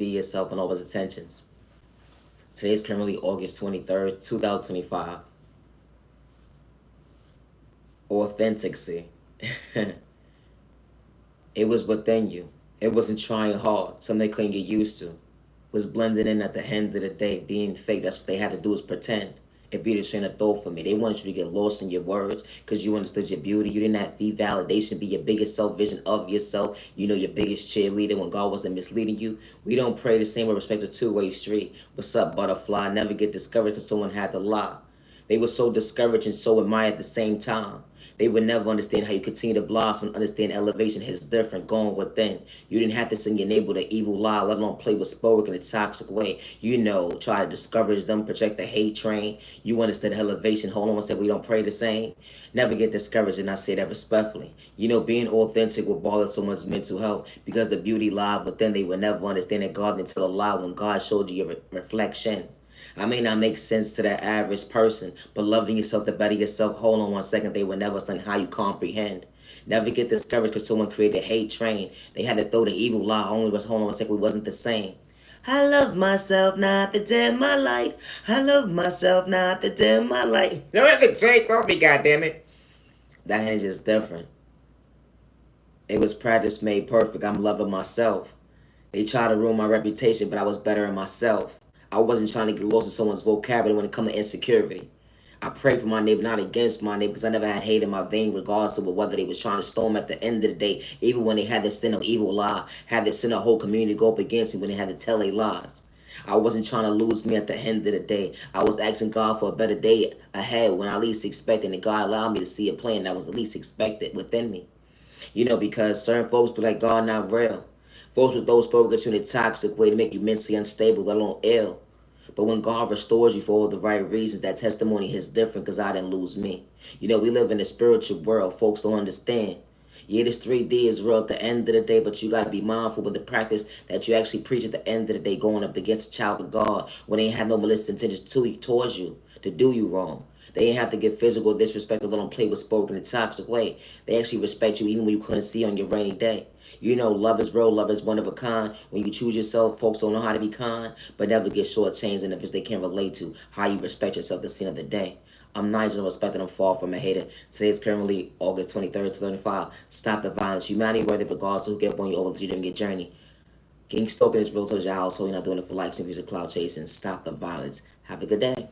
Be yourself and always attentions. Today is currently August 23rd, 2025. Authenticity. It was within you. It wasn't trying hard, something they couldn't get used to. It was blending in at the end of the day, being fake. That's what they had to do is pretend. It be the train of thought for me. They wanted you to get lost in your words because you understood your beauty. You didn't have the validation, be your biggest self-vision of yourself. You know, your biggest cheerleader when God wasn't misleading you. We don't pray the same with respect to two-way street. What's up, butterfly? Never get discouraged because someone had to lie. They were so discouraged and so admired at the same time. They would never understand how you continue to blossom, understand elevation is different, going within. You didn't have to send your neighbor the evil lie, let alone play with spoke in a toxic way. You know, try to discourage them, project the hate train. You understand elevation. Hold on one second, we don't pray the same. Never get discouraged, and I say that respectfully. You know, being authentic will bother someone's mental health because the beauty lied within. They would never understand that God didn't tell a lie when God showed you your reflection. I may not make sense to the average person, but loving yourself to better yourself, hold on one second, they will never understand how you comprehend. Never get discouraged because someone created a hate train. They had to throw the evil lie, only was, hold on one second, we wasn't the same. I love myself, not to dim my light. I love myself, not to dim my light. Don't have to take off me, goddammit. That energy is different. It was practice made perfect. I'm loving myself. They tried to ruin my reputation, but I was better in myself. I wasn't trying to get lost in someone's vocabulary when it comes to insecurity. I pray for my neighbor, not against my neighbor, because I never had hate in my vein, regardless of whether they was trying to storm at the end of the day, even when they had to send an evil lie, had to send a whole community to go up against me when they had to tell their lies. I wasn't trying to lose me at the end of the day. I was asking God for a better day ahead when I least expected, and God allowed me to see a plan that was the least expected within me. You know, because certain folks be like, God not real. Folks with those spoken get you in a toxic way to make you mentally unstable, let alone ill. But when God restores you for all the right reasons, that testimony is different because I didn't lose me. You know, we live in a spiritual world. Folks don't understand. Yeah, this 3D is real at the end of the day, but you got to be mindful with the practice that you actually preach at the end of the day, going up against a child of God when they ain't have no malicious intentions towards you, to do you wrong. They ain't have to get physical disrespect or let them play with spoken in a toxic way. They actually respect you even when you couldn't see on your rainy day. You know, love is real, love is one of a kind. When you choose yourself, folks don't know how to be kind, but never get shortchanged in if they can't relate to how you respect yourself this end of the day. I'm nice and respected. I'm far from a hater. Today is currently August 23rd, 2025. Stop the violence. Humanity worthy regardless of who get on you over the your journey. Getting stalking is real to your household. You're not doing it for likes and views or cloud chasing. Stop the violence. Have a good day.